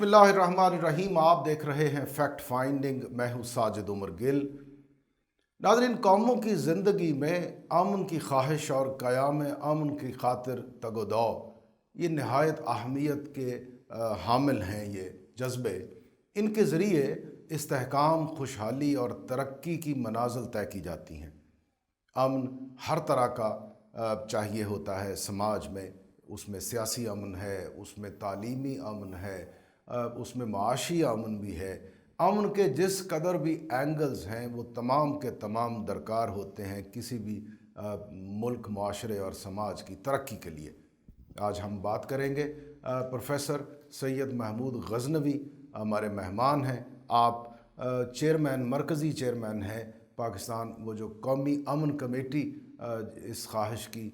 اللہ الرحمن الرحیم. آپ دیکھ رہے ہیں فیکٹ فائنڈنگ. میں ہوں ساجد عمر گل. ناظرین، قوموں کی زندگی میں امن کی خواہش اور قیام امن کی خاطر تگ و دو یہ نہایت اہمیت کے حامل ہیں. یہ جذبے ان کے ذریعے استحکام، خوشحالی اور ترقی کی منازل طے کی جاتی ہیں. امن ہر طرح کا چاہیے ہوتا ہے سماج میں. اس میں سیاسی امن ہے، اس میں تعلیمی امن ہے، اس میں معاشی امن بھی ہے. امن کے جس قدر بھی اینگلز ہیں وہ تمام کے تمام درکار ہوتے ہیں کسی بھی ملک، معاشرے اور سماج کی ترقی کے لیے. آج ہم بات کریں گے پروفیسر سید محمود غزنوی ہمارے مہمان ہیں. آپ چیئرمین، مرکزی چیئرمین ہیں پاکستان، وہ جو قومی امن کمیٹی اس خواہش کی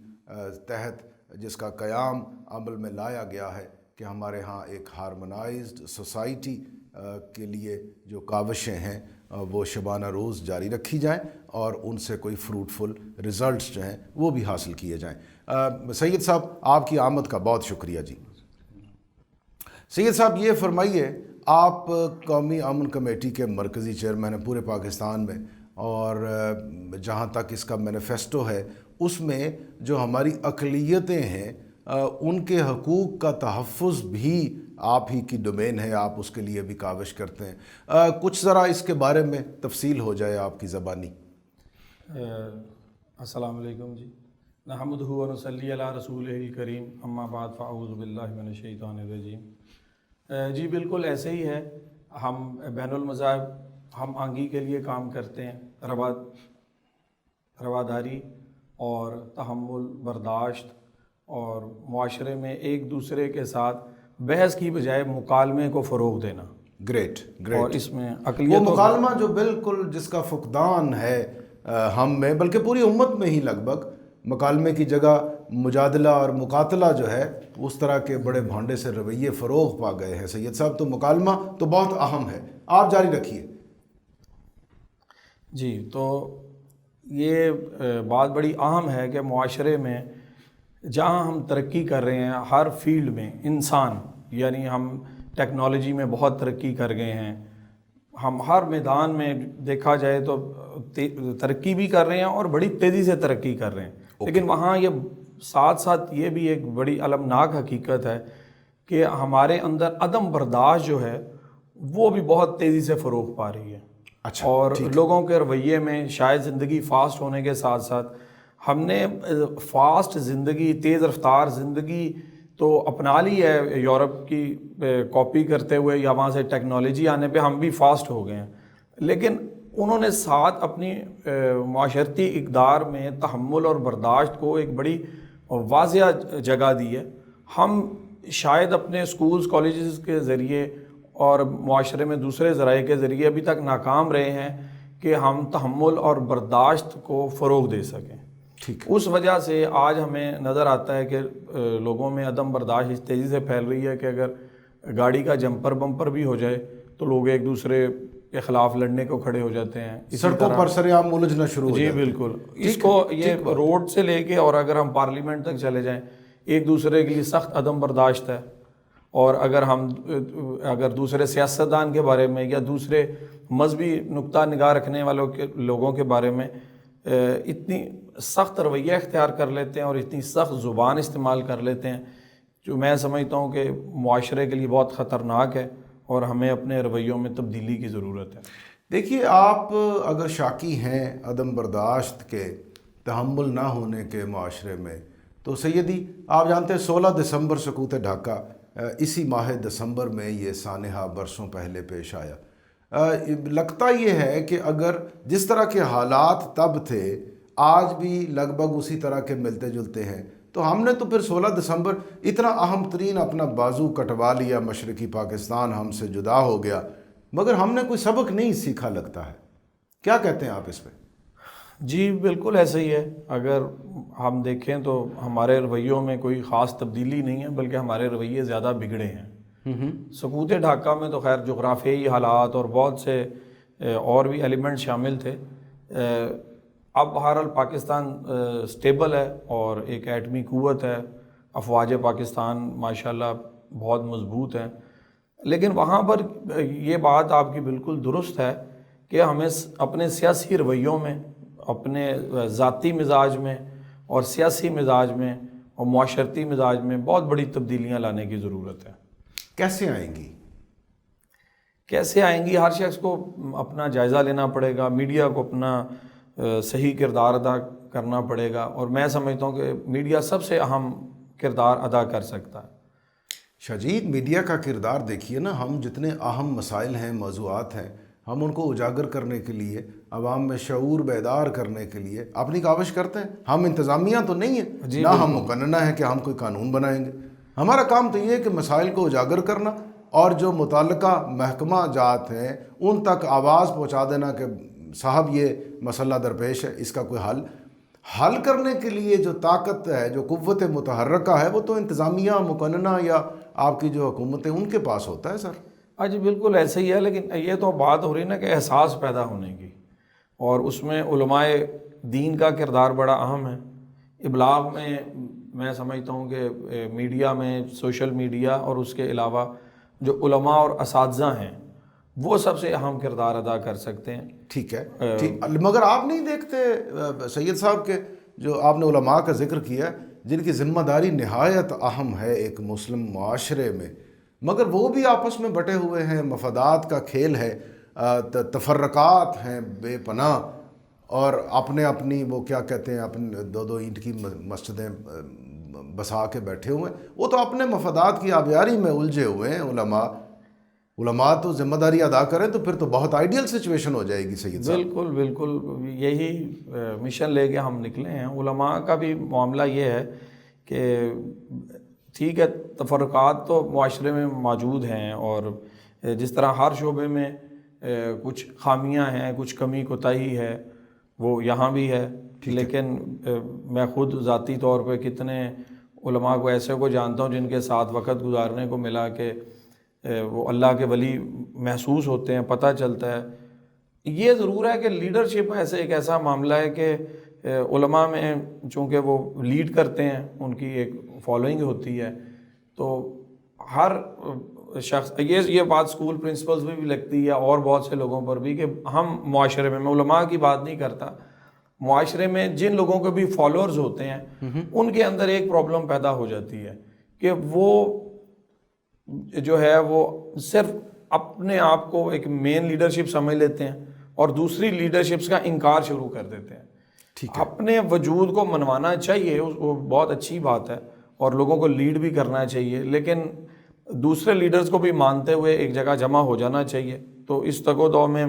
تحت جس کا قیام عمل میں لایا گیا ہے کہ ہمارے ہاں ایک ہارمونائزڈ سوسائٹی کے لیے جو کاوشیں ہیں وہ شبانہ روز جاری رکھی جائیں اور ان سے کوئی فروٹفل ریزلٹس جو ہیں وہ بھی حاصل کیے جائیں. سید صاحب، آپ کی آمد کا بہت شکریہ. جی سید صاحب، یہ فرمائیے، آپ قومی امن کمیٹی کے مرکزی چیئرمین ہیں پورے پاکستان میں، اور جہاں تک اس کا مینیفیسٹو ہے اس میں جو ہماری اقلیتیں ہیں ان کے حقوق کا تحفظ بھی آپ ہی کی ڈومین ہے، آپ اس کے لیے بھی کاوش کرتے ہیں. کچھ ذرا اس کے بارے میں تفصیل ہو جائے آپ کی زبانی. السلام علیکم. جی نحمدہ و نصلی علی رسولہ الکریم، اما بعد فاعوذ باللہ من الشیطان الرجیم. جی بالکل ایسے ہی ہے. ہم بین المذاہب ہم آہنگی کے لیے کام کرتے ہیں. رواداری اور تحمل، برداشت اور معاشرے میں ایک دوسرے کے ساتھ بحث کی بجائے مکالمے کو فروغ دینا. گریٹ. اور اس میں وہ اقلیت مکالمہ جو بالکل جس کا فقدان ہے ہم میں، بلکہ پوری امت میں ہی لگ بھگ، مکالمے کی جگہ مجادلہ اور مقاتلہ جو ہے اس طرح کے بڑے بھانڈے سے رویے فروغ پا گئے ہیں. سید صاحب، تو مکالمہ تو بہت اہم ہے، آپ جاری رکھیے. جی تو یہ بات بڑی اہم ہے کہ معاشرے میں جہاں ہم ترقی کر رہے ہیں ہر فیلڈ میں، انسان یعنی ہم ٹیکنالوجی میں بہت ترقی کر گئے ہیں. ہم ہر میدان میں دیکھا جائے تو ترقی بھی کر رہے ہیں اور بڑی تیزی سے ترقی کر رہے ہیں. لیکن وہاں یہ ساتھ ساتھ یہ بھی ایک بڑی المناک حقیقت ہے کہ ہمارے اندر عدم برداشت جو ہے وہ بھی بہت تیزی سے فروغ پا رہی ہے. اور لوگوں کے رویے میں شاید زندگی فاسٹ ہونے کے ساتھ ساتھ ہم نے فاسٹ زندگی، تیز رفتار زندگی تو اپنا لی ہے یورپ کی کاپی کرتے ہوئے، یا وہاں سے ٹیکنالوجی آنے پہ ہم بھی فاسٹ ہو گئے ہیں. لیکن انہوں نے ساتھ اپنی معاشرتی اقدار میں تحمل اور برداشت کو ایک بڑی واضح جگہ دی ہے. ہم شاید اپنے اسکولز، کالجز کے ذریعے اور معاشرے میں دوسرے ذرائع کے ذریعے ابھی تک ناکام رہے ہیں کہ ہم تحمل اور برداشت کو فروغ دے سکیں. اس وجہ سے آج ہمیں نظر آتا ہے کہ لوگوں میں عدم برداشت اس تیزی سے پھیل رہی ہے کہ اگر گاڑی کا جمپر بمپر بھی ہو جائے تو لوگ ایک دوسرے کے خلاف لڑنے کو کھڑے ہو جاتے ہیں. سڑکوں پر سرعام الجھنا شروع ہو جاتے ہیں. جی بالکل. اس کو یہ روڈ سے لے کے اور اگر ہم پارلیمنٹ تک چلے جائیں ایک دوسرے کے لیے سخت عدم برداشت ہے. اور اگر دوسرے سیاستدان کے بارے میں یا دوسرے مذہبی نقطہ نگاہ رکھنے والوں کے لوگوں کے بارے میں اتنی سخت رویہ اختیار کر لیتے ہیں اور اتنی سخت زبان استعمال کر لیتے ہیں جو میں سمجھتا ہوں کہ معاشرے کے لیے بہت خطرناک ہے اور ہمیں اپنے رویوں میں تبدیلی کی ضرورت ہے. دیکھیے، آپ اگر شاکی ہیں عدم برداشت کے، تحمل نہ ہونے کے معاشرے میں، تو سیدی آپ جانتے ہیں 16 دسمبر سقوط ڈھاکہ، اسی ماہ دسمبر میں یہ سانحہ برسوں پہلے پیش آیا. لگتا یہ ہے کہ اگر جس طرح کے حالات تب تھے آج بھی لگ بھگ اسی طرح کے ملتے جلتے ہیں، تو ہم نے تو پھر 16 دسمبر اتنا اہم ترین اپنا بازو کٹوا لیا، مشرقی پاکستان ہم سے جدا ہو گیا، مگر ہم نے کوئی سبق نہیں سیکھا لگتا ہے. کیا کہتے ہیں آپ اس پہ؟ جی بالکل ایسا ہی ہے. اگر ہم دیکھیں تو ہمارے رویوں میں کوئی خاص تبدیلی نہیں ہے، بلکہ ہمارے رویے زیادہ بگڑے ہیں. سقوط ڈھاکہ میں تو خیر جغرافیائی حالات اور بہت سے اور بھی ایلیمنٹ شامل تھے. اب بہرحال پاکستان سٹیبل ہے اور ایک ایٹمی قوت ہے. افواج پاکستان ماشاءاللہ بہت مضبوط ہیں. لیکن وہاں پر یہ بات آپ کی بالکل درست ہے کہ ہمیں اپنے سیاسی رویوں میں، اپنے ذاتی مزاج میں اور سیاسی مزاج میں اور معاشرتی مزاج میں بہت بڑی تبدیلیاں لانے کی ضرورت ہے۔ کیسے آئیں گی؟ کیسے آئیں گی؟ ہر شخص کو اپنا جائزہ لینا پڑے گا، میڈیا کو اپنا صحیح کردار ادا کرنا پڑے گا، اور میں سمجھتا ہوں کہ میڈیا سب سے اہم کردار ادا کر سکتا ہے۔ شاجید، میڈیا کا کردار دیکھیے نا، ہم جتنے اہم مسائل ہیں، موضوعات ہیں، ہم ان کو اجاگر کرنے کے لیے، عوام میں شعور بیدار کرنے کے لیے اپنی کاوش کرتے ہیں۔ ہم انتظامیہ تو نہیں ہیں، نہ ہم مقننہ ہیں کہ ہم کوئی قانون بنائیں گے۔ ہمارا کام تو یہ ہے کہ مسائل کو اجاگر کرنا اور جو متعلقہ محکمہ جات ہیں ان تک آواز پہنچا دینا کہ صاحب یہ مسئلہ درپیش ہے، اس کا کوئی حل کرنے کے لیے جو طاقت ہے، جو قوت متحرکہ ہے، وہ تو انتظامیہ، مقننہ یا آپ کی جو حکومتیں ان کے پاس ہوتا ہے سر۔ جی بالکل ایسا ہی ہے، لیکن یہ تو بات ہو رہی نا کہ احساس پیدا ہونے کی، اور اس میں علماء دین کا کردار بڑا اہم ہے۔ ابلاغ میں سمجھتا ہوں کہ میڈیا میں، سوشل میڈیا اور اس کے علاوہ جو علماء اور اساتذہ ہیں وہ سب سے اہم کردار ادا کر سکتے ہیں۔ ٹھیک ہے، مگر آپ نہیں دیکھتے سید صاحب کہ جو آپ نے علماء کا ذکر کیا، جن کی ذمہ داری نہایت اہم ہے ایک مسلم معاشرے میں، مگر وہ بھی آپس میں بٹے ہوئے ہیں، مفادات کا کھیل ہے، تفرقات ہیں بے پناہ، اور اپنی وہ کیا کہتے ہیں، اپنے دو اینٹ کی مسجدیں بسا کے بیٹھے ہوئے ہیں۔ وہ تو اپنے مفادات کی آبیاری میں الجھے ہوئے ہیں۔ علماء تو ذمہ داری ادا کریں تو پھر تو بہت آئیڈیل سچویشن ہو جائے گی سید صاحب۔ بالکل یہی مشن لے کے ہم نکلے ہیں۔ علماء کا بھی معاملہ یہ ہے کہ ٹھیک ہے، تفرقات تو معاشرے میں موجود ہیں، اور جس طرح ہر شعبے میں کچھ خامیاں ہیں، کچھ کمی کوتاہی ہے، وہ یہاں بھی ہے۔ لیکن میں خود ذاتی طور پہ کتنے علماء کو ایسے کو جانتا ہوں جن کے ساتھ وقت گزارنے کو ملا کہ وہ اللہ کے ولی محسوس ہوتے ہیں، پتہ چلتا ہے۔ یہ ضرور ہے کہ لیڈرشپ ایک ایسا معاملہ ہے کہ علماء میں چونکہ وہ لیڈ کرتے ہیں، ان کی ایک فالوئنگ ہوتی ہے، تو ہر شخص، یہ بات اسکول پرنسپلز میں بھی لگتی ہے اور بہت سے لوگوں پر بھی، کہ ہم معاشرے میں علماء کی بات نہیں کرتا، معاشرے میں جن لوگوں کے بھی فالوورز ہوتے ہیں ان کے اندر ایک پرابلم پیدا ہو جاتی ہے کہ وہ جو ہے وہ صرف اپنے آپ کو ایک مین لیڈرشپ سمجھ لیتے ہیں اور دوسری لیڈرشپس کا انکار شروع کر دیتے ہیں۔ اپنے وجود کو منوانا چاہیے، وہ بہت اچھی بات ہے، اور لوگوں کو لیڈ بھی کرنا چاہیے، لیکن دوسرے لیڈرز کو بھی مانتے ہوئے ایک جگہ جمع ہو جانا چاہیے۔ تو اس تگ و دو میں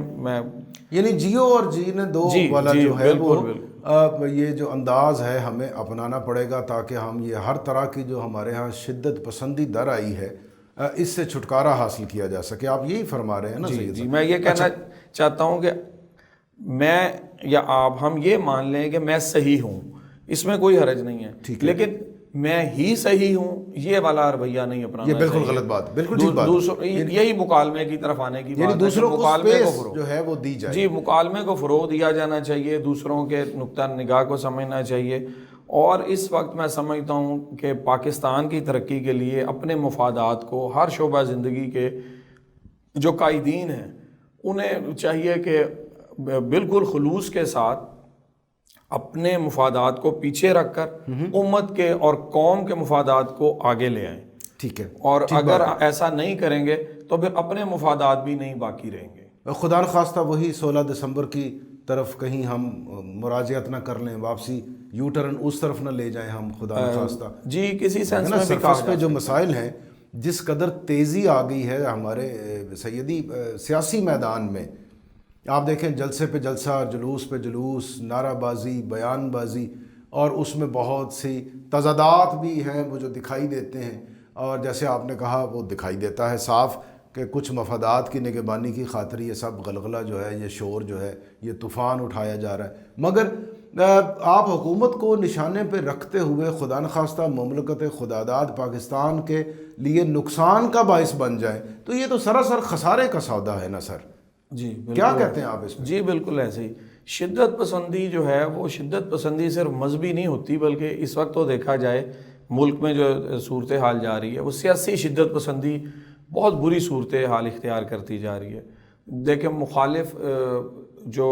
یعنی جیو اور جینے دو والا جو ہے وہ یہ جو انداز ہے ہمیں اپنانا پڑے گا، تاکہ ہم یہ ہر طرح کی جو ہمارے ہاں شدت پسندی در آئی ہے اس سے چھٹکارا حاصل کیا جا سکے۔ آپ یہی فرما رہے ہیں نا سید صاحب؟ میں یہ کہنا چاہتا ہوں کہ میں یا آپ، ہم یہ مان لیں کہ میں صحیح ہوں، اس میں کوئی حرج نہیں ہے، لیکن میں ہی صحیح ہوں یہ والا رویہ نہیں اپنانا یہ بالکل غلط بات، بالکل ٹھیک بات، یہی مکالمے کی طرف آنے کی بات ہے، یعنی دوسروں کو مکالمے کو سپیس جو ہے وہ دی جائے۔ جی، مکالمے کو فروغ دیا جانا چاہیے، دوسروں کے نقطہ نگاہ کو سمجھنا چاہیے، اور اس وقت میں سمجھتا ہوں کہ پاکستان کی ترقی کے لیے اپنے مفادات کو ہر شعبہ زندگی کے جو قائدین ہیں انہیں چاہیے کہ بالکل خلوص کے ساتھ اپنے مفادات کو پیچھے رکھ کر امت کے اور قوم کے مفادات کو آگے لے آئیں۔ ٹھیک ہے، اور اگر ایسا نہیں کریں گے تو پھر اپنے مفادات بھی نہیں باقی رہیں گے۔ خدا نخواستہ وہی 16 دسمبر کی طرف کہیں ہم مراجعت نہ کر لیں، واپسی یو ٹرن اس طرف نہ لے جائیں ہم، خدا نخواستہ۔ جی، کسی سینس میں بھی سرفس پہ جو مسائل ہیں، جس قدر تیزی آ گئی ہے ہمارے سیدی سیاسی میدان میں، آپ دیکھیں جلسے پہ جلسہ، جلوس پہ جلوس، نعرہ بازی، بیان بازی، اور اس میں بہت سی تضادات بھی ہیں وہ جو دکھائی دیتے ہیں، اور جیسے آپ نے کہا وہ دکھائی دیتا ہے صاف کہ کچھ مفادات کی نگہبانی کی خاطر یہ سب غلغلہ جو ہے، یہ شور جو ہے، یہ طوفان اٹھایا جا رہا ہے۔ مگر آپ حکومت کو نشانے پہ رکھتے ہوئے خدا نخواستہ مملکت خداداد پاکستان کے لیے نقصان کا باعث بن جائے تو یہ تو سراسر خسارے کا سودا ہے نا سر؟ جی کیا کہتے ہیں آپ اس میں؟ جی بالکل ایسے ہی۔ شدت پسندی جو ہے وہ شدت پسندی صرف مذہبی نہیں ہوتی، بلکہ اس وقت تو دیکھا جائے ملک میں جو صورتحال جا رہی ہے وہ سیاسی شدت پسندی بہت بری صورت حال اختیار کرتی جا رہی ہے. دیکھیں مخالف جو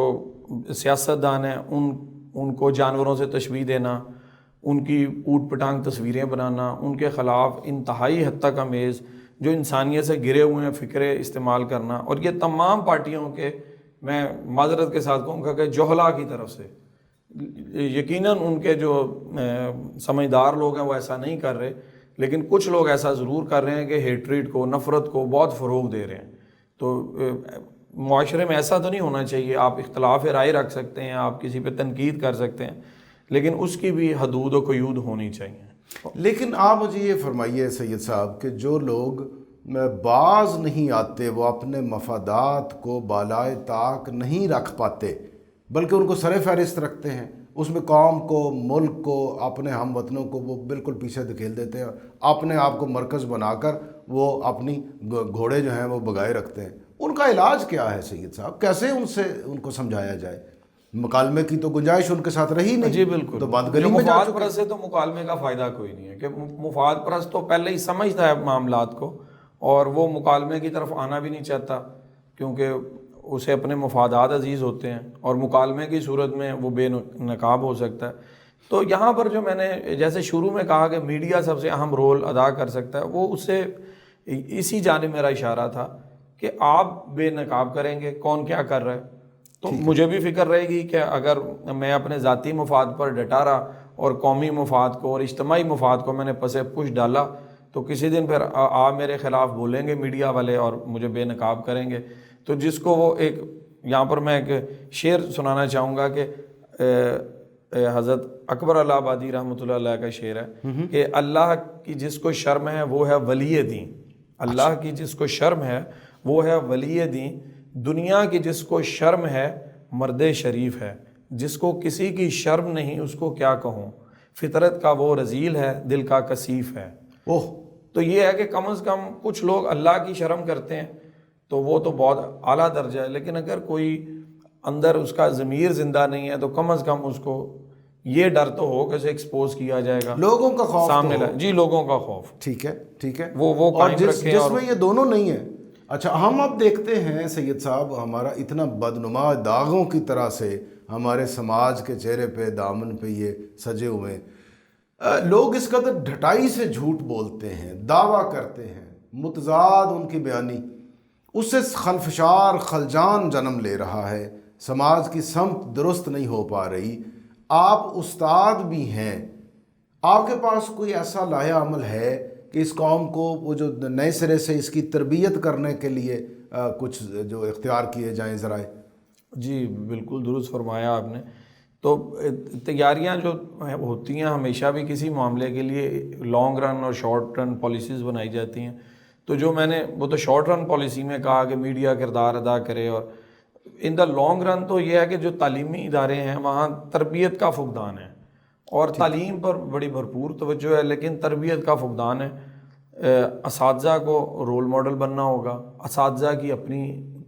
سیاستدان ہیں ان کو جانوروں سے تشبیہ دینا، ان کی اوٹ پٹانگ تصویریں بنانا، ان کے خلاف انتہائی حد تک امیز جو انسانیت سے گرے ہوئے ہیں فکرے استعمال کرنا، اور یہ تمام پارٹیوں کے، میں معذرت کے ساتھ کہوں گا کہ جوہلا کی طرف سے، یقیناً ان کے جو سمجھدار لوگ ہیں وہ ایسا نہیں کر رہے، لیکن کچھ لوگ ایسا ضرور کر رہے ہیں کہ ہیٹریڈ کو، نفرت کو بہت فروغ دے رہے ہیں. تو معاشرے میں ایسا تو نہیں ہونا چاہیے. آپ اختلاف رائے رکھ سکتے ہیں، آپ کسی پہ تنقید کر سکتے ہیں، لیکن اس کی بھی حدود و قیود ہونی چاہیے. لیکن آپ مجھے یہ فرمائیے سید صاحب کہ جو لوگ باز نہیں آتے، وہ اپنے مفادات کو بالائے طاق نہیں رکھ پاتے بلکہ ان کو سر فہرست رکھتے ہیں، اس میں قوم کو، ملک کو، اپنے ہم وطنوں کو وہ بالکل پیچھے دھکیل دیتے ہیں، اپنے آپ کو مرکز بنا کر وہ اپنی گھوڑے جو ہیں وہ بگائے رکھتے ہیں. ان کا علاج کیا ہے سید صاحب؟ کیسے ان کو سمجھایا جائے؟ مکالمے کی تو گنجائش ان کے ساتھ رہی نہیں. جی بالکل. تو بند گلی میں مفاد پرست سے تو مکالمے کا فائدہ کوئی نہیں ہے، کہ مفاد پرست تو پہلے ہی سمجھتا ہے معاملات کو، اور وہ مکالمے کی طرف آنا بھی نہیں چاہتا کیونکہ اسے اپنے مفادات عزیز ہوتے ہیں، اور مکالمے کی صورت میں وہ بے نقاب ہو سکتا ہے. تو یہاں پر جو میں نے جیسے شروع میں کہا کہ میڈیا سب سے اہم رول ادا کر سکتا ہے، وہ اس سے اسی جانب میرا اشارہ تھا کہ آپ بے نقاب کریں گے کون کیا کر رہا ہے. تو مجھے بھی فکر رہے گی کہ اگر میں اپنے ذاتی مفاد پر ڈٹا رہا اور قومی مفاد کو اور اجتماعی مفاد کو میں نے پسے پش ڈالا، تو کسی دن پھر آپ میرے خلاف بولیں گے میڈیا والے اور مجھے بے نقاب کریں گے. تو جس کو وہ ایک، یہاں پر میں ایک شعر سنانا چاہوں گا کہ حضرت اکبر الہ آبادی رحمۃ اللہ علیہ کا شعر ہے کہ اللہ کی جس کو شرم ہے وہ ہے ولی دین. اللہ کی جس کو شرم ہے وہ ہے ولی دین، دنیا کی جس کو شرم ہے مرد شریف ہے، جس کو کسی کی شرم نہیں اس کو کیا کہوں، فطرت کا وہ رذیل ہے دل کا کثیف ہے. تو یہ ہے کہ کم از کم کچھ لوگ اللہ کی شرم کرتے ہیں تو وہ تو بہت اعلیٰ درجہ ہے، لیکن اگر کوئی اندر اس کا ضمیر زندہ نہیں ہے تو کم از کم اس کو یہ ڈر تو ہو کہ اسے ایکسپوز کیا جائے گا، لوگوں کا خوف سامنے جی لوگوں کا خوف. ٹھیک ہے ٹھیک ہے، وہ اور جس میں یہ دونوں نہیں ہیں. اچھا، ہم اب دیکھتے ہیں سید صاحب، ہمارا اتنا بدنما داغوں کی طرح سے ہمارے سماج کے چہرے پہ، دامن پہ یہ سجے ہوئے، لوگ اس قدر ڈھٹائی سے جھوٹ بولتے ہیں، دعویٰ کرتے ہیں، متضاد ان کی بیانی، اس سے خلفشار خلجان جنم لے رہا ہے، سماج کی سمت درست نہیں ہو پا رہی. آپ استاد بھی ہیں، آپ کے پاس کوئی ایسا لایا عمل ہے کہ اس قوم کو وہ جو نئے سرے سے اس کی تربیت کرنے کے لیے کچھ جو اختیار کیے جائیں ذرائع؟ جی بالکل درست فرمایا آپ نے. تو تیاریاں جو ہوتی ہیں ہمیشہ بھی کسی معاملے کے لیے لانگ رن اور شارٹ رن پالیسیز بنائی جاتی ہیں. تو جو میں نے وہ تو شارٹ رن پالیسی میں کہا کہ میڈیا کردار ادا کرے، اور ان دا لانگ رن تو یہ ہے کہ جو تعلیمی ادارے ہیں وہاں تربیت کا فقدان ہے، اور تعلیم پر بڑی بھرپور توجہ ہے لیکن تربیت کا فقدان ہے. اساتذہ کو رول ماڈل بننا ہوگا، اساتذہ کی اپنی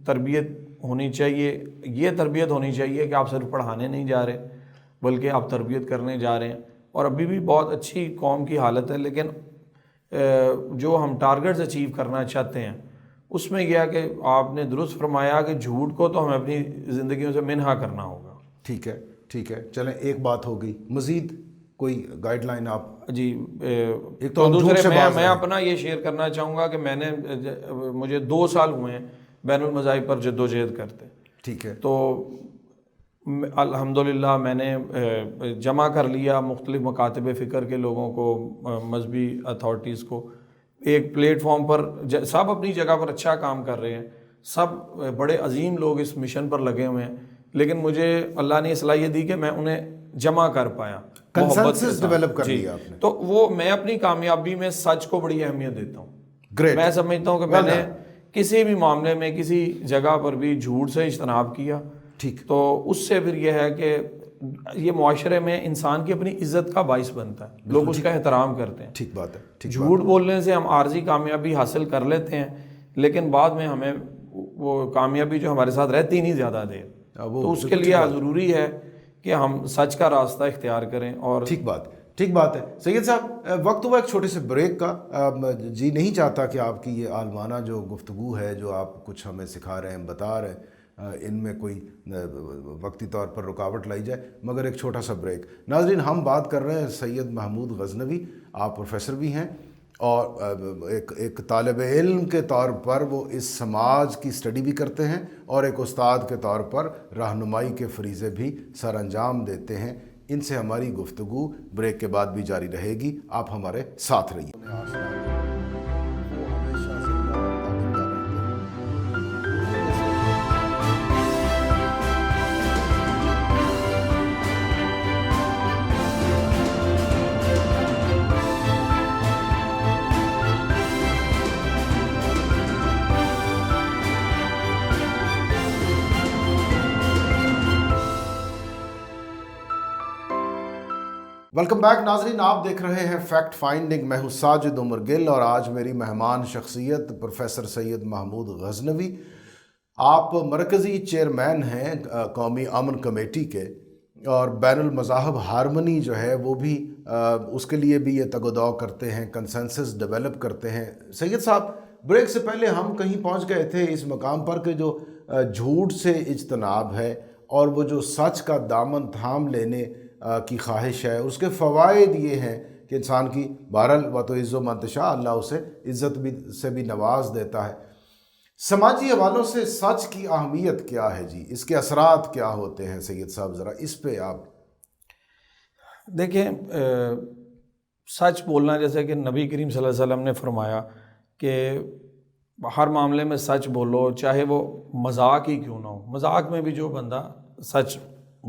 تربیت ہونی چاہیے. یہ تربیت ہونی چاہیے کہ آپ صرف پڑھانے نہیں جا رہے بلکہ آپ تربیت کرنے جا رہے ہیں. اور ابھی بھی بہت اچھی قوم کی حالت ہے، لیکن جو ہم ٹارگٹس اچیو کرنا چاہتے ہیں اس میں یہ ہے کہ آپ نے درست فرمایا کہ جھوٹ کو تو ہمیں اپنی زندگیوں سے منہا کرنا ہوگا. ٹھیک ہے ٹھیک ہے، چلیں ایک بات ہو گئی، مزید کوئی گائیڈ لائن آپ؟ جی ایک تو دوسرے میں اپنا یہ شیئر کرنا چاہوں گا کہ میں نے مجھے 2 سال ہوئے ہیں بین المذاہب پر جد و جہد کرتے. ٹھیک ہے. تو الحمدللہ میں نے جمع کر لیا مختلف مکاتب فکر کے لوگوں کو، مذہبی اتھارٹیز کو، ایک پلیٹ فارم پر. سب اپنی جگہ پر اچھا کام کر رہے ہیں، سب بڑے عظیم لوگ اس مشن پر لگے ہوئے ہیں، لیکن مجھے اللہ نے صلاحیت دی کہ میں انہیں جمع کر پایا، کنسنسس ڈیولپ کر لیا آپ نے. تو وہ میں اپنی کامیابی میں سچ کو بڑی اہمیت دیتا ہوں. گریٹ. میں سمجھتا ہوں کہ میں نے کسی بھی معاملے میں کسی جگہ پر بھی جھوٹ سے اجتناب کیا. ٹھیک. تو اس سے پھر یہ ہے کہ یہ معاشرے میں انسان کی اپنی عزت کا باعث بنتا ہے، لوگ اس کا احترام کرتے ہیں. ٹھیک بات ہے. جھوٹ بولنے سے ہم عارضی کامیابی حاصل کر لیتے ہیں لیکن بعد میں ہمیں وہ کامیابی جو ہمارے ساتھ رہتی نہیں زیادہ دیر. تو اس کے لیے ضروری ہے کہ ہم سچ کا راستہ اختیار کریں. اور ٹھیک بات. ٹھیک بات ہے سید صاحب، وقت ہوا ایک چھوٹے سے بریک کا. جی نہیں چاہتا کہ آپ کی یہ عالمانہ جو گفتگو ہے، جو آپ کچھ ہمیں سکھا رہے ہیں، بتا رہے ہیں، ان میں کوئی وقتی طور پر رکاوٹ لائی جائے، مگر ایک چھوٹا سا بریک. ناظرین، ہم بات کر رہے ہیں سید محمود غزنوی. آپ پروفیسر بھی ہیں اور ایک طالب علم کے طور پر وہ اس سماج کی اسٹڈی بھی کرتے ہیں، اور ایک استاد کے طور پر رہنمائی کے فریضے بھی سر انجام دیتے ہیں. ان سے ہماری گفتگو بریک کے بعد بھی جاری رہے گی، آپ ہمارے ساتھ رہیے. ویلکم بیک ناظرین، آپ دیکھ رہے ہیں فیکٹ فائنڈنگ. میں ہوں ساجد عمر گل، اور آج میری مہمان شخصیت پروفیسر سید محمود غزنوی. آپ مرکزی چیئرمین ہیں قومی امن کمیٹی کے، اور بین المذاہب ہارمنی جو ہے وہ بھی اس کے لیے بھی یہ تگ و دو کرتے ہیں، کنسنسس ڈیولپ کرتے ہیں. سید صاحب، بریک سے پہلے ہم کہیں پہنچ گئے تھے اس مقام پر کہ جو جھوٹ سے اجتناب ہے اور وہ جو سچ کا دامن تھام لینے کی خواہش ہے، اس کے فوائد یہ ہیں کہ انسان کی بہرحال و تو عز و منتشا، اللہ اسے عزت سے بھی نواز دیتا ہے. سماجی حوالوں سے سچ کی اہمیت کیا ہے جی؟ اس کے اثرات کیا ہوتے ہیں سید صاحب؟ ذرا اس پہ آپ دیکھیں. سچ بولنا، جیسے کہ نبی کریم صلی اللہ علیہ وسلم نے فرمایا کہ ہر معاملے میں سچ بولو، چاہے وہ مذاق ہی کیوں نہ ہو. مذاق میں بھی جو بندہ سچ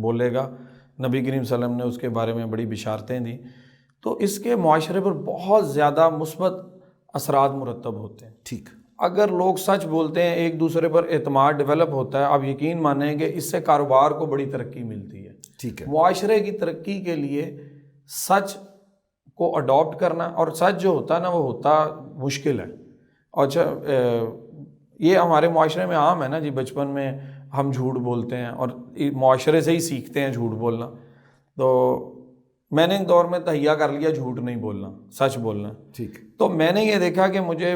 بولے گا، نبی کریم صلی اللہ علیہ وسلم نے اس کے بارے میں بڑی بشارتیں دیں، تو اس کے معاشرے پر بہت زیادہ مثبت اثرات مرتب ہوتے ہیں. ٹھیک، اگر لوگ سچ بولتے ہیں، ایک دوسرے پر اعتماد ڈیولپ ہوتا ہے. آپ یقین مانیں کہ اس سے کاروبار کو بڑی ترقی ملتی ہے. ٹھیک ہے. معاشرے کی ترقی کے لیے سچ کو اڈاپٹ کرنا، اور سچ جو ہوتا ہے نا، وہ ہوتا مشکل ہے. اور یہ ہمارے معاشرے میں عام ہے نا جی. بچپن میں ہم جھوٹ بولتے ہیں، اور معاشرے سے ہی سیکھتے ہیں جھوٹ بولنا. تو میں نے ایک دور میں تہیہ کر لیا جھوٹ نہیں بولنا، سچ بولنا. ٹھیک. تو میں نے یہ دیکھا کہ مجھے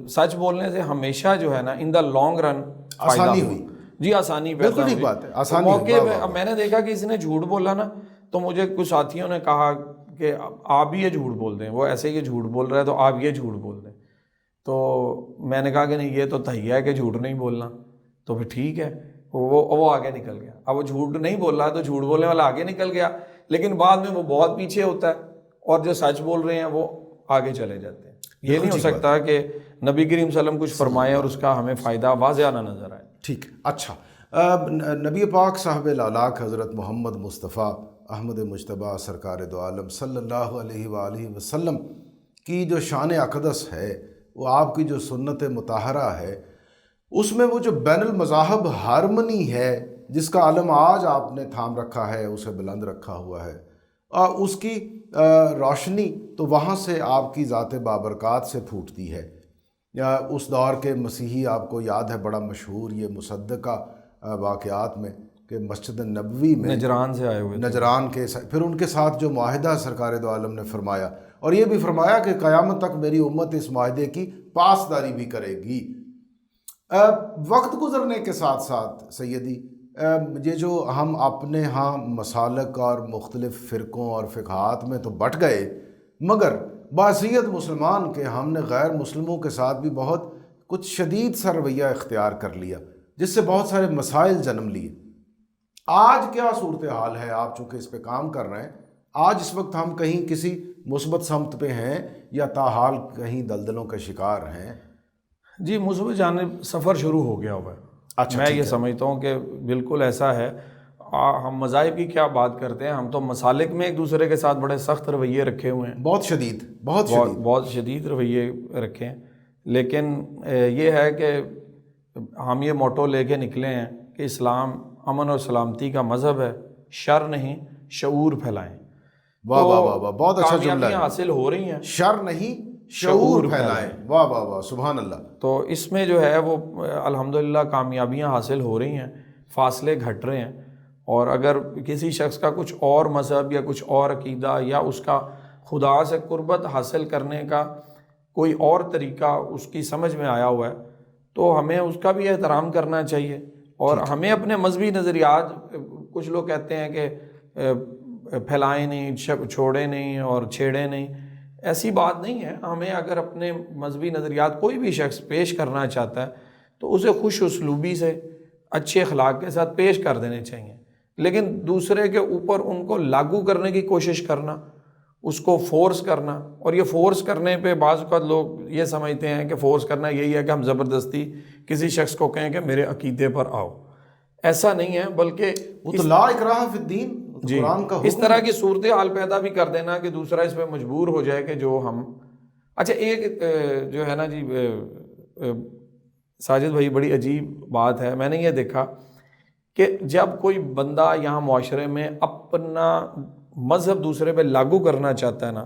سچ بولنے سے ہمیشہ جو ہے نا ان دا لانگ رن آسانی ہوئی. جی آسانی پیدا ہوئی. بالکل ٹھیک بات ہے، آسانی موقع پہ میں نے دیکھا کہ اس نے جھوٹ بولا نا، تو مجھے کچھ ساتھیوں نے کہا کہ آپ بھی یہ جھوٹ بول دیں، وہ ایسے یہ جھوٹ بول رہا ہے تو آپ یہ جھوٹ بول دیں. تو میں نے کہا کہ نہیں، یہ تو تہیہ ہے کہ جھوٹ نہیں بولنا. تو پھر ٹھیک ہے، وہ آگے نکل گیا. اب وہ جھوٹ نہیں بول رہا تو جھوٹ بولنے والا آگے نکل گیا، لیکن بعد میں وہ بہت پیچھے ہوتا ہے، اور جو سچ بول رہے ہیں وہ آگے چلے جاتے ہیں. یہ نہیں ہو سکتا کہ نبی کریم صلی اللہ علیہ وسلم کچھ فرمائے اور اس کا ہمیں فائدہ واضح نہ نظر آئے. ٹھیک. اچھا، نبی پاک صاحب الاولاق حضرت محمد مصطفیٰ احمد مجتبیٰ سرکار دو عالم صلی اللہ علیہ وآلہ وسلم کی جو شان اقدس ہے، وہ آپ کی جو سنت مطہرہ ہے، اس میں وہ جو بین المذاہب ہارمنی ہے جس کا علم آج آپ نے تھام رکھا ہے، اسے بلند رکھا ہوا ہے، اس کی روشنی تو وہاں سے آپ کی ذات بابرکات سے پھوٹتی ہے. اس دور کے مسیحی، آپ کو یاد ہے بڑا مشہور یہ مصدقہ واقعات میں کہ مسجد نبوی میں نجران سے آئے ہوئے، نجران کے، پھر ان کے ساتھ جو معاہدہ سرکار دو عالم نے فرمایا، اور یہ بھی فرمایا کہ قیامت تک میری امت اس معاہدے کی پاسداری بھی کرے گی. وقت گزرنے کے ساتھ ساتھ سیدی، یہ جو ہم اپنے ہاں مسالک اور مختلف فرقوں اور فقہات میں تو بٹ گئے، مگر بحیثیت مسلمان کے ہم نے غیر مسلموں کے ساتھ بھی بہت کچھ شدید سا رویہ اختیار کر لیا، جس سے بہت سارے مسائل جنم لیے. آج کیا صورتحال ہے؟ آپ چونکہ اس پہ کام کر رہے ہیں، آج اس وقت ہم کہیں کسی مثبت سمت پہ ہیں یا تاحال کہیں دلدلوں کا شکار ہیں؟ جی مثبت جانب سفر شروع ہو گیا ہوا ہے. اچھا، میں یہ سمجھتا ہوں کہ بالکل ایسا ہے. ہم مذاہب کی کیا بات کرتے ہیں، ہم تو مسالک میں ایک دوسرے کے ساتھ بڑے سخت رویے رکھے ہوئے ہیں، بہت شدید رویے رکھے ہیں. لیکن یہ ہے کہ ہم یہ موٹو لے کے نکلے ہیں کہ اسلام امن اور سلامتی کا مذہب ہے، شر نہیں شعور پھیلائیں. واہ واہ واہ واہ، بہت اچھا جملہ ہے. کامیابیاں حاصل ہو رہی ہیں، شر نہیں شعور پھیلائیں. واہ واہ واہ، سبحان اللہ. تو اس میں جو ہے وہ الحمدللہ کامیابیاں حاصل ہو رہی ہیں، فاصلے گھٹ رہے ہیں. اور اگر کسی شخص کا کچھ اور مذہب یا کچھ اور عقیدہ یا اس کا خدا سے قربت حاصل کرنے کا کوئی اور طریقہ اس کی سمجھ میں آیا ہوا ہے تو ہمیں اس کا بھی احترام کرنا چاہیے، اور ہمیں اپنے مذہبی نظریات، کچھ لوگ کہتے ہیں کہ پھیلائیں نہیں، چھوڑے نہیں اور چھیڑے نہیں، ایسی بات نہیں ہے۔ ہمیں اگر اپنے مذہبی نظریات کوئی بھی شخص پیش کرنا چاہتا ہے تو اسے خوش اسلوبی سے اچھے اخلاق کے ساتھ پیش کر دینے چاہیے، لیکن دوسرے کے اوپر ان کو لاگو کرنے کی کوشش کرنا، اس کو فورس کرنا، اور یہ فورس کرنے پہ بعض اوقات لوگ یہ سمجھتے ہیں کہ فورس کرنا یہی ہے کہ ہم زبردستی کسی شخص کو کہیں کہ میرے عقیدے پر آؤ، ایسا نہیں ہے، بلکہ وہ تو لا اکراہ فی الدین، جی قرآن کا اس طرح کی صورتحال پیدا بھی کر دینا کہ دوسرا اس پہ مجبور ہو جائے کہ جو ہم اچھا ایک جو ہے نا جی ساجد بھائی، بڑی عجیب بات ہے، میں نے یہ دیکھا کہ جب کوئی بندہ یہاں معاشرے میں اپنا مذہب دوسرے پہ لاگو کرنا چاہتا ہے نا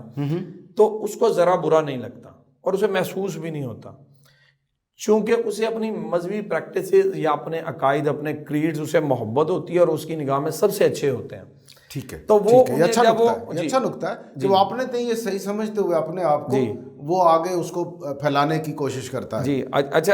تو اس کو ذرا برا نہیں لگتا اور اسے محسوس بھی نہیں ہوتا، چونکہ اسے اپنی مذہبی پریکٹسز یا اپنے عقائد، اپنے کریڈز، اسے محبت ہوتی ہے اور اس کی نگاہ میں سب سے اچھے ہوتے ہیں۔ ٹھیک ہے، تو وہ یہ اچھا نکتہ ہے، یہ اچھا نکتہ ہے کہ وہ اپنے تئیں یہ صحیح سمجھتے ہوئے اپنے آپ کو وہ آگے اس کو پھیلانے کی کوشش کرتا ہے۔ جی اچھا،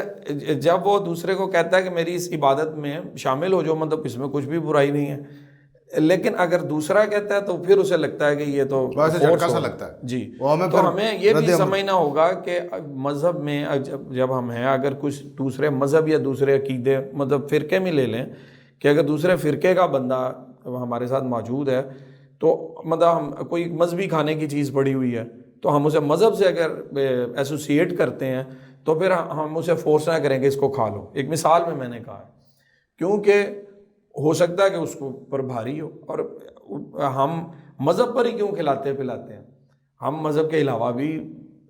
جب وہ دوسرے کو کہتا ہے کہ میری اس عبادت میں شامل ہو جو، مطلب اس میں کچھ بھی برائی نہیں ہے، لیکن اگر دوسرا کہتا ہے تو پھر اسے لگتا ہے کہ یہ تو جھٹکا سا لگتا ہے۔ جی، تو ہمیں یہ بھی سمجھنا ہوگا کہ مذہب میں جب ہم ہیں، اگر کچھ دوسرے مذہب یا دوسرے عقیدے، مطلب فرقے میں لے لیں کہ اگر دوسرے فرقے کا بندہ ہمارے ساتھ موجود ہے تو مطلب ہم کوئی مذہبی کھانے کی چیز پڑی ہوئی ہے تو ہم اسے مذہب سے اگر ایسوسیٹ کرتے ہیں تو پھر ہم اسے فورس نہ کریں کہ اس کو کھا لو۔ ایک مثال میں نے کہا ہے، کیونکہ ہو سکتا ہے کہ اس کو پر بھاری ہو، اور ہم مذہب پر ہی کیوں کھلاتے ہیں، ہم مذہب کے علاوہ بھی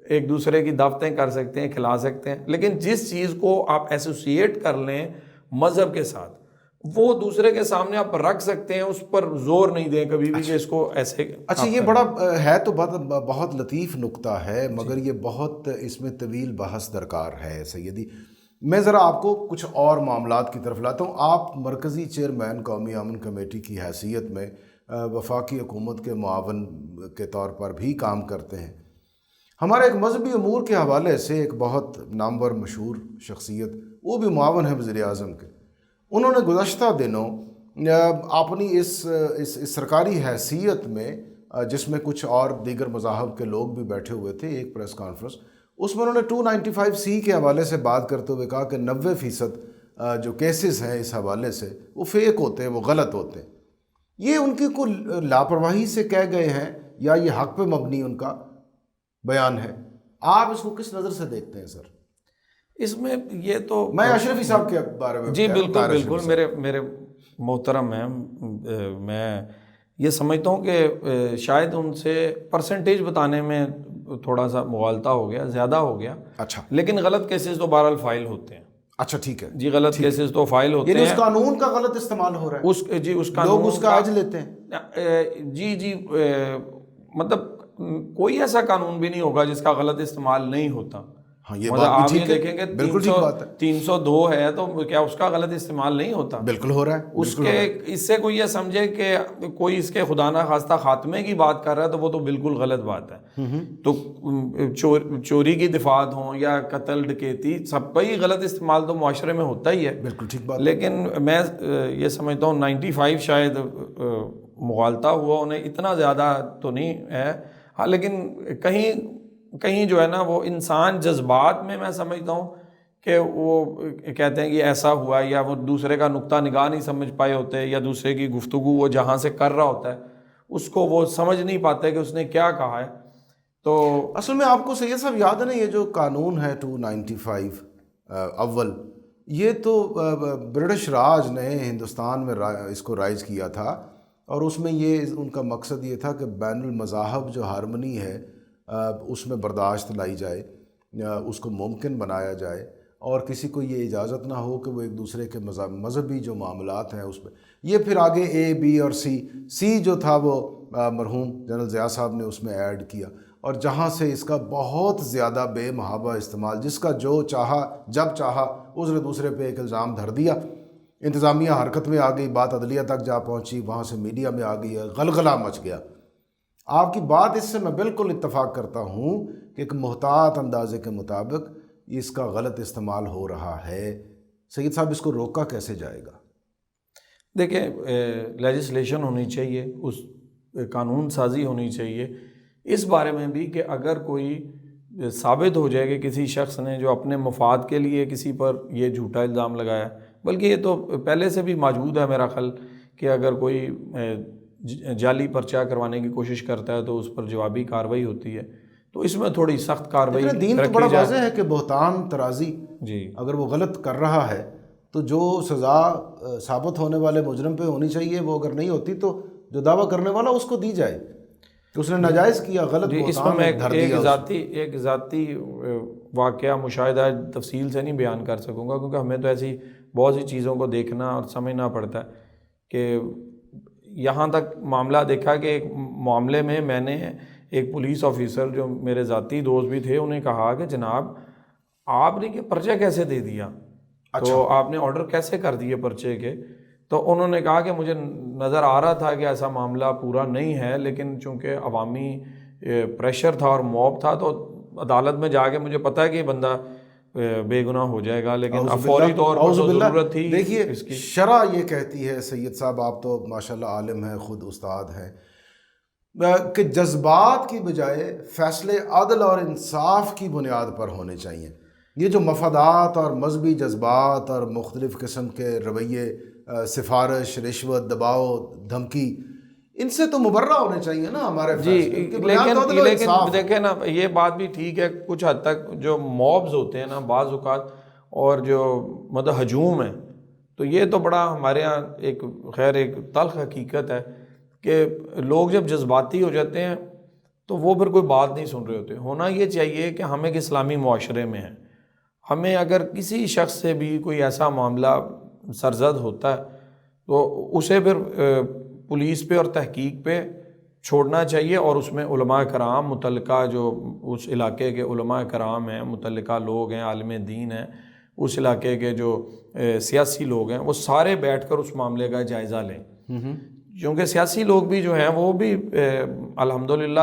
ایک دوسرے کی دعوتیں کر سکتے ہیں، کھلا سکتے ہیں، لیکن جس چیز کو آپ ایسوسیٹ کر لیں مذہب کے ساتھ وہ دوسرے کے سامنے آپ رکھ سکتے ہیں، اس پر زور نہیں دیں کبھی بھی کہ اس کو ایسے۔ اچھا، یہ بڑا ہے تو بہت لطیف نقطہ ہے، مگر یہ بہت اس میں طویل بحث درکار ہے سیدی۔ میں ذرا آپ کو کچھ اور معاملات کی طرف لاتا ہوں۔ آپ مرکزی چیئرمین قومی امن کمیٹی کی حیثیت میں وفاقی حکومت کے معاون کے طور پر بھی کام کرتے ہیں۔ ہمارے ایک مذہبی امور کے حوالے سے ایک بہت نامور مشہور شخصیت، وہ بھی معاون ہے وزیر اعظم کے، انہوں نے گزشتہ دنوں اپنی اس سرکاری حیثیت میں، جس میں کچھ اور دیگر مذاہب کے لوگ بھی بیٹھے ہوئے تھے، ایک پریس کانفرنس، اس میں انہوں نے 295C کے حوالے سے بات کرتے ہوئے کہا کہ 90% جو کیسز ہیں اس حوالے سے وہ فیک ہوتے ہیں، وہ غلط ہوتے ہیں۔ یہ ان کی کوئی لاپرواہی سے کہہ گئے ہیں یا یہ حق پہ مبنی ان کا بیان ہے؟ آپ اس کو کس نظر سے دیکھتے ہیں سر؟ اس میں یہ تو میں اشرفی صاحب کے بارے میں، جی بالکل میرے محترم ہیں، میں یہ سمجھتا ہوں کہ شاید ان سے پرسنٹیج بتانے میں تھوڑا سا مغالطہ ہو گیا، زیادہ ہو گیا۔ اچھا، لیکن غلط کیسز تو بہرحال فائل ہوتے ہیں۔ اچھا ٹھیک ہے جی، غلط کیسز تو فائل ہوتے ہیں، یعنی اس قانون کا غلط استعمال ہو رہا ہے، اس قانون لوگ اس کا عج لیتے ہیں۔ جی مطلب کوئی ایسا قانون بھی نہیں ہوگا جس کا غلط استعمال نہیں ہوتا۔ ہاں، یہ مطلب بات آپ بھی یہ ٹھیک ہے، دیکھیں گے بالکل ٹھیک بات ہے، 302 ہے تو کیا اس کا غلط استعمال نہیں ہوتا؟ بالکل ہو رہا ہے۔ اس کے اس سے کوئی یہ سمجھے کہ کوئی اس کے خدا نہ خواستہ خاتمے کی بات کر رہا ہے تو وہ تو بالکل غلط بات ہے۔ تو چوری کی دفعات ہوں یا قتل ڈکیتی، سب کا ہی غلط استعمال تو معاشرے میں ہوتا ہی ہے، بالکل ٹھیک بات۔ لیکن میں یہ سمجھتا ہوں 95 شاید مغالطہ ہوا انہیں، اتنا زیادہ تو نہیں ہے۔ ہاں، لیکن کہیں جو ہے نا وہ انسان جذبات میں سمجھتا ہوں کہ وہ کہتے ہیں کہ ایسا ہوا، یا وہ دوسرے کا نقطہ نگاہ نہیں سمجھ پائے ہوتے، یا دوسرے کی گفتگو وہ جہاں سے کر رہا ہوتا ہے اس کو وہ سمجھ نہیں پاتے کہ اس نے کیا کہا ہے۔ تو اصل میں آپ کو سید صاحب یاد ہے نا، یہ جو قانون ہے 295 اول، یہ تو برٹش راج نے ہندوستان میں اس کو رائج کیا تھا، اور اس میں یہ ان کا مقصد یہ تھا کہ بین المذاہب جو ہارمنی ہے اس میں برداشت لائی جائے، اس کو ممکن بنایا جائے، اور کسی کو یہ اجازت نہ ہو کہ وہ ایک دوسرے کے مذہبی جو معاملات ہیں اس پہ، یہ پھر آگے اے بی اور سی جو تھا وہ مرحوم جنرل ضیاء صاحب نے اس میں ایڈ کیا، اور جہاں سے اس کا بہت زیادہ بے محابہ استعمال، جس کا جو چاہا جب چاہا اس نے دوسرے پہ ایک الزام دھر دیا، انتظامیہ حرکت میں آ گئی، بات عدلیہ تک جا پہنچی، وہاں سے میڈیا میں آ گئی، غلغلہ مچ گیا۔ آپ کی بات اس سے میں بالکل اتفاق کرتا ہوں کہ ایک محتاط اندازے کے مطابق اس کا غلط استعمال ہو رہا ہے۔ سید صاحب اس کو روکا کیسے جائے گا؟ دیکھیں، لیجسلیشن ہونی چاہیے، اس قانون سازی ہونی چاہیے اس بارے میں بھی کہ اگر کوئی ثابت ہو جائے کہ کسی شخص نے جو اپنے مفاد کے لیے کسی پر یہ جھوٹا الزام لگایا، بلکہ یہ تو پہلے سے بھی موجود ہے میرا خیال کہ اگر کوئی جعلی پرچہ کروانے کی کوشش کرتا ہے تو اس پر جوابی کارروائی ہوتی ہے، تو اس میں تھوڑی سخت کارروائی لیکن دین تو بڑا واضح ہے کہ بہتان ترازی جی اگر وہ غلط کر رہا ہے تو جو سزا ثابت ہونے والے مجرم پہ ہونی چاہیے وہ اگر نہیں ہوتی تو جو دعویٰ کرنے والا اس کو دی جائے کہ اس نے ناجائز کیا، غلط جی۔ اس بہتان میں دھر میں دیا۔ ایک ذاتی واقعہ مشاہدہ تفصیل سے نہیں بیان کر سکوں گا، کیونکہ ہمیں تو ایسی بہت سی چیزوں کو دیکھنا اور سمجھنا پڑتا ہے کہ یہاں تک معاملہ دیکھا کہ ایک معاملے میں نے ایک پولیس آفیسر جو میرے ذاتی دوست بھی تھے انہیں کہا کہ جناب آپ نے کہ پرچہ کیسے دے دیا، تو آپ نے آرڈر کیسے کر دیے پرچے کے؟ تو انہوں نے کہا کہ مجھے نظر آ رہا تھا کہ ایسا معاملہ پورا نہیں ہے، لیکن چونکہ عوامی پریشر تھا اور موب تھا تو عدالت میں جا کے مجھے پتہ ہے کہ یہ بندہ بے گناہ ہو جائے گا، لیکن فوری طور پر ضرورت تھی دیکھیے اس کی۔ شرع یہ کہتی ہے، سید صاحب آپ تو ماشاءاللہ عالم ہیں، خود استاد ہیں، کہ جذبات کی بجائے فیصلے عدل اور انصاف کی بنیاد پر ہونے چاہیے۔ یہ جو مفادات اور مذہبی جذبات اور مختلف قسم کے رویے، سفارش، رشوت، دباؤ، دھمکی، ان سے تو مبرہ ہونے چاہیے نا ہمارے فیصلے، ان کی بنیاد تو عدل و لیکن انصاف ہے۔ دیکھیں نا، یہ بات بھی ٹھیک ہے کچھ حد تک، جو موبز ہوتے ہیں نا بعض اوقات اور جو مطلب ہجوم ہے، تو یہ تو بڑا ہمارے ہاں ایک خیر ایک تلخ حقیقت ہے کہ لوگ جب جذباتی ہو جاتے ہیں تو وہ پھر کوئی بات نہیں سن رہے ہوتے۔ ہونا یہ چاہیے کہ ہم ایک اسلامی معاشرے میں ہیں، ہمیں اگر کسی شخص سے بھی کوئی ایسا معاملہ سرزد ہوتا ہے تو اسے پھر پولیس پہ اور تحقیق پہ چھوڑنا چاہیے، اور اس میں علماء کرام، متعلقہ جو اس علاقے کے علماء کرام ہیں، متعلقہ لوگ ہیں، عالم دین ہیں، اس علاقے کے جو سیاسی لوگ ہیں، وہ سارے بیٹھ کر اس معاملے کا جائزہ لیں، کیونکہ سیاسی لوگ بھی جو ہیں وہ بھی الحمدللہ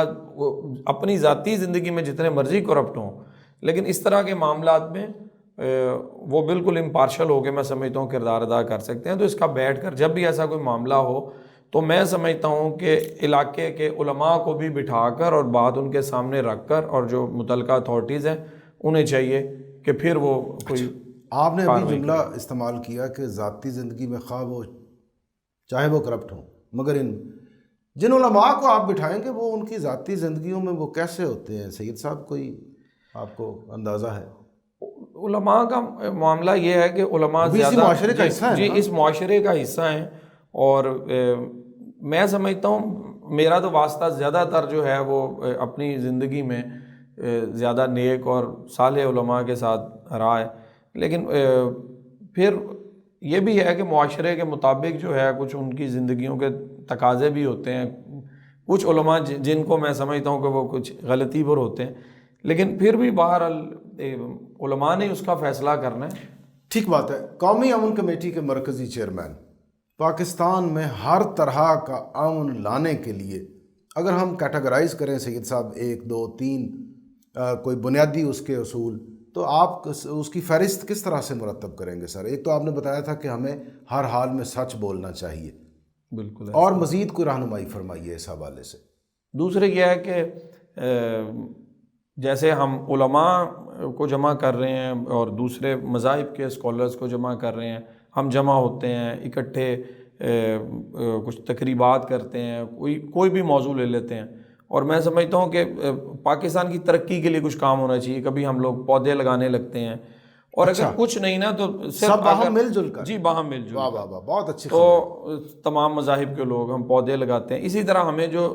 اپنی ذاتی زندگی میں جتنے مرضی کرپٹ ہوں، لیکن اس طرح کے معاملات میں وہ بالکل امپارشل ہو کے میں سمجھتا ہوں کردار ادا کر سکتے ہیں۔ تو اس کا بیٹھ کر جب بھی ایسا کوئی معاملہ ہو تو میں سمجھتا ہوں کہ علاقے کے علماء کو بھی بٹھا کر اور بات ان کے سامنے رکھ کر، اور جو متعلقہ اتھارٹیز ہیں انہیں چاہیے کہ پھر وہ کوئی آپ نے ابھی جملہ استعمال کیا کہ ذاتی زندگی میں خواہ وہ چاہے وہ کرپٹ ہوں، مگر جن علماء کو آپ بٹھائیں گے وہ ان کی ذاتی زندگیوں میں وہ کیسے ہوتے ہیں سید صاحب، کوئی آپ کو اندازہ ہے؟ علماء کا معاملہ یہ ہے کہ علماء زیادہ معاشرے کا حصہ ہیں، جی اس معاشرے کا حصہ ہیں، اور میں سمجھتا ہوں میرا تو واسطہ زیادہ تر جو ہے وہ اپنی زندگی میں زیادہ نیک اور صالح علماء کے ساتھ رہا ہے، لیکن پھر یہ بھی ہے کہ معاشرے کے مطابق جو ہے کچھ ان کی زندگیوں کے تقاضے بھی ہوتے ہیں، کچھ علماء جن کو میں سمجھتا ہوں کہ وہ کچھ غلطی پر ہوتے ہیں، لیکن پھر بھی بہرحال علماء نے اس کا فیصلہ کرنا ہے۔ ٹھیک بات ہے۔ قومی امن کمیٹی کے مرکزی چیئرمین، پاکستان میں ہر طرح کا امن لانے کے لیے اگر ہم کیٹیگرائز کریں سید صاحب 1 2 3 کوئی بنیادی اس کے اصول، تو آپ اس کی فہرست کس طرح سے مرتب کریں گے سر؟ ایک تو آپ نے بتایا تھا کہ ہمیں ہر حال میں سچ بولنا چاہیے، بالکل، اور مزید کوئی رہنمائی فرمائیے اس حوالے سے۔ دوسرے یہ ہے کہ جیسے ہم علماء کو جمع کر رہے ہیں اور دوسرے مذاہب کے اسکالرز کو جمع کر رہے ہیں، ہم جمع ہوتے ہیں اکٹھے، کچھ تقریبات کرتے ہیں، کوئی بھی موضوع لے لیتے ہیں، اور میں سمجھتا ہوں کہ پاکستان کی ترقی کے لیے کچھ کام ہونا چاہیے۔ کبھی ہم لوگ پودے لگانے لگتے ہیں، اور اگر کچھ نہیں نا تو سب باہم مل جل کر، جی باہم مل جل، واہ واہ واہ، بہت اچھی تو تمام مذاہب کے لوگ ہم پودے لگاتے ہیں۔ اسی طرح ہمیں جو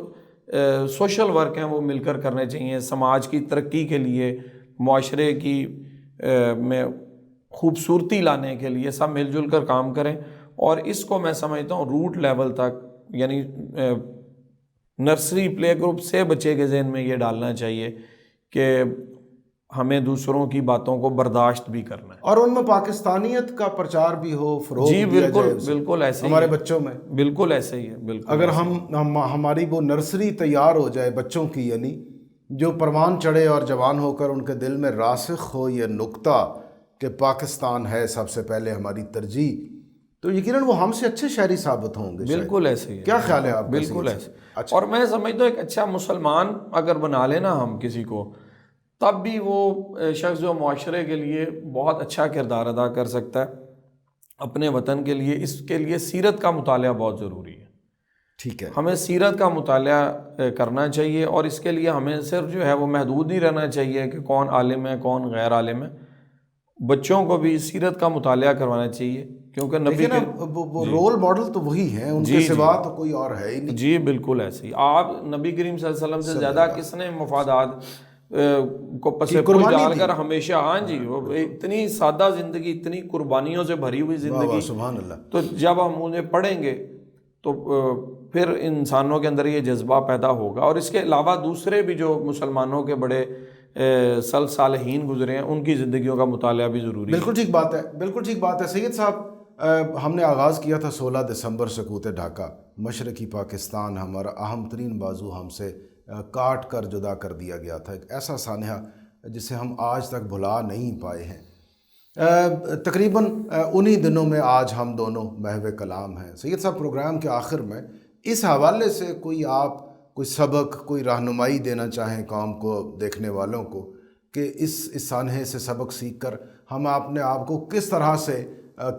سوشل ورک ہیں وہ مل کر کرنے چاہیے، سماج کی ترقی کے لیے، معاشرے کی میں خوبصورتی لانے کے لیے سب مل جل کر کام کریں، اور اس کو میں سمجھتا ہوں روٹ لیول تک، یعنی نرسری پلے گروپ سے بچے کے ذہن میں یہ ڈالنا چاہیے کہ ہمیں دوسروں کی باتوں کو برداشت بھی کرنا ہے، اور ان میں پاکستانیت کا پرچار بھی ہو، فروغ جی دیا بالکل جائے اسے بالکل ایسے ہی ہمارے ہے، بچوں میں. بالکل ایسے ہی ہے، بالکل اگر ایسے ہی ہماری وہ نرسری تیار ہو جائے بچوں کی، یعنی جو پروان چڑھے اور جوان ہو کر ان کے دل میں راسخ ہو یہ نقطہ کہ پاکستان ہے سب سے پہلے ہماری ترجیح، تو یقیناً وہ ہم سے اچھے شہری ثابت ہوں گے. شاید بالکل ایسے ہی ہے. کیا خیال ہے آپ کا بالکل سید ایسے. صاحب؟ اچھا، اور میں سمجھتا ہوں ایک اچھا مسلمان اگر بنا لینا ہم کسی کو، تب بھی وہ شخص جو معاشرے کے لیے بہت اچھا کردار ادا کر سکتا ہے اپنے وطن کے لیے. اس کے لیے سیرت کا مطالعہ بہت ضروری ہے. ٹھیک ہے. ہمیں سیرت کا مطالعہ کرنا چاہیے، اور اس کے لیے ہمیں صرف جو ہے وہ محدود نہیں رہنا چاہیے کہ کون عالم ہے کون غیر عالم ہے. بچوں کو بھی سیرت کا مطالعہ کروانا چاہیے، کیونکہ نبی لیکن اب وہ رول ماڈل تو وہی ہیں، ان کے سوا تو کوئی اور ہے ہی نہیں. جی بالکل ایسے ہی. آپ نبی کریم صلی اللہ علیہ وسلم سے زیادہ کس نے مفادات کو پس پوچھ ڈال کر ہمیشہ، ہاں جی، وہ اتنی سادہ زندگی، اتنی قربانیوں سے بھری ہوئی زندگی. سبحان اللہ. تو جب ہم انہیں پڑھیں گے تو پھر انسانوں کے اندر یہ جذبہ پیدا ہوگا. اور اس کے علاوہ دوسرے بھی جو مسلمانوں کے بڑے صالحین گزرے ہیں ان کی زندگیوں کا مطالعہ بھی ضروری ہے. بالکل ٹھیک بات ہے، بالکل ٹھیک بات ہے. سید صاحب، ہم نے آغاز کیا تھا 16 دسمبر سقوط ڈھاکہ. مشرقی پاکستان ہمارا اہم ترین بازو ہم سے کاٹ کر جدا کر دیا گیا تھا. ایک ایسا سانحہ جسے ہم آج تک بھلا نہیں پائے ہیں. تقریباً انہی دنوں میں آج ہم دونوں محو کلام ہیں. سید صاحب، پروگرام کے آخر میں اس حوالے سے آپ کوئی سبق، کوئی رہنمائی دینا چاہیں قوم کو، دیکھنے والوں کو، کہ اس سانحے سے سبق سیکھ کر ہم اپنے آپ کو کس طرح سے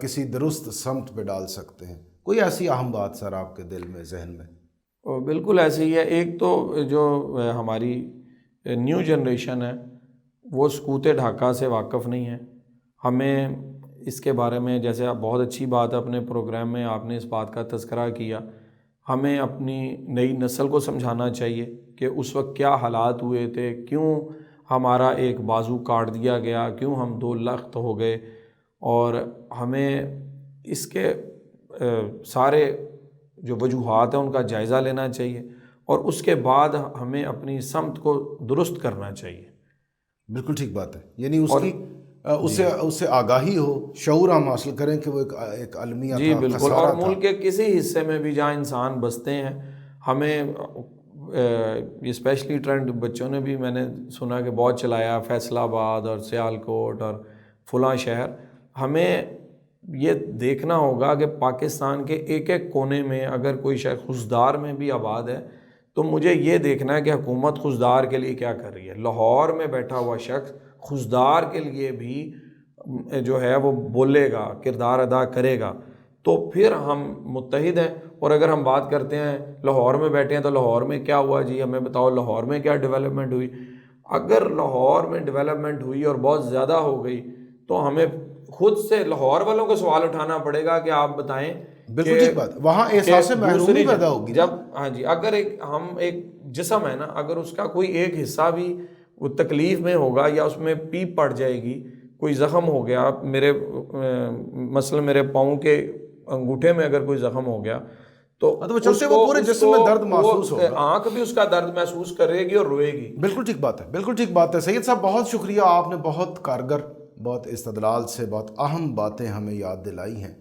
کسی درست سمت پہ ڈال سکتے ہیں؟ کوئی ایسی اہم بات سر آپ کے دل میں، ذہن میں؟ بالکل ایسے ہی ہے. ایک تو جو ہماری نیو جنریشن ہے وہ سقوط ڈھاکہ سے واقف نہیں ہے. ہمیں اس کے بارے میں، جیسے آپ بہت اچھی بات اپنے پروگرام میں آپ نے اس بات کا تذکرہ کیا، ہمیں اپنی نئی نسل کو سمجھانا چاہیے کہ اس وقت کیا حالات ہوئے تھے، کیوں ہمارا ایک بازو کاٹ دیا گیا، کیوں ہم 2 لخت ہو گئے. اور ہمیں اس کے سارے جو وجوہات ہیں ان کا جائزہ لینا چاہیے، اور اس کے بعد ہمیں اپنی سمت کو درست کرنا چاہیے. بالکل ٹھیک بات ہے. یعنی اس سے آگاہی ہو، شعور ہم حاصل کریں کہ وہ ایک المیہ جی تھا، بالکل. اور ملک کے کسی حصے میں بھی جہاں انسان بستے ہیں، ہمیں یہ اسپیشلی ٹرینڈ بچوں نے بھی، میں نے سنا کہ بہت چلایا، فیصل آباد اور سیالکوٹ اور فلاں شہر. ہمیں یہ دیکھنا ہوگا کہ پاکستان کے ایک ایک کونے میں اگر کوئی شہر خوزدار میں بھی آباد ہے تو مجھے یہ دیکھنا ہے کہ حکومت خوزدار کے لیے کیا کر رہی ہے. لاہور میں بیٹھا ہوا شخص خوزدار کے لیے بھی جو ہے وہ بولے گا، کردار ادا کرے گا، تو پھر ہم متحد ہیں. اور اگر ہم بات کرتے ہیں لاہور میں بیٹھے ہیں تو لاہور میں کیا ہوا جی، ہمیں بتاؤ لاہور میں کیا ڈیولپمنٹ ہوئی. اگر لاہور میں ڈیولپمنٹ ہوئی اور بہت زیادہ ہو گئی تو ہمیں خود سے لاہور والوں کو سوال اٹھانا پڑے گا کہ آپ بتائیں. بالکل ٹھیک بات. وہاں احساس محرومی پیدا ہوگی جب، ہاں جی، اگر ایک جسم ہے نا، اگر اس کا کوئی ایک حصہ بھی وہ تکلیف میں ہوگا یا اس میں پیپ پڑ جائے گی، کوئی زخم ہو گیا، مثلا میرے پاؤں کے انگوٹھے میں اگر کوئی زخم ہو گیا تو چلتے وہ پورے جسم میں درد محسوس ہوگا، آنکھ بھی اس کا درد محسوس کرے گی اور روئے گی. بالکل ٹھیک بات ہے، بالکل ٹھیک بات ہے. سید صاحب، بہت شکریہ. آپ نے بہت کارگر، بہت استدلال سے بہت اہم باتیں ہمیں یاد دلائی ہیں.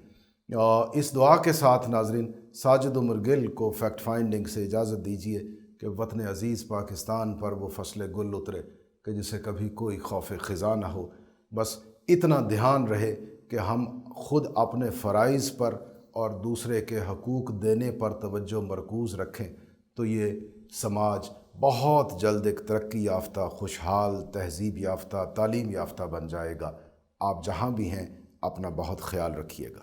اس دعا کے ساتھ ناظرین، ساجد عمر گل کو فیکٹ فائنڈنگ سے اجازت دیجیے کہ وطن عزیز پاکستان پر وہ فصل گل اترے کہ جسے کبھی کوئی خوف خزاں نہ ہو. بس اتنا دھیان رہے کہ ہم خود اپنے فرائض پر اور دوسرے کے حقوق دینے پر توجہ مرکوز رکھیں تو یہ سماج بہت جلد ایک ترقی یافتہ، خوشحال، تہذیب یافتہ، تعلیم یافتہ بن جائے گا. آپ جہاں بھی ہیں اپنا بہت خیال رکھیے گا.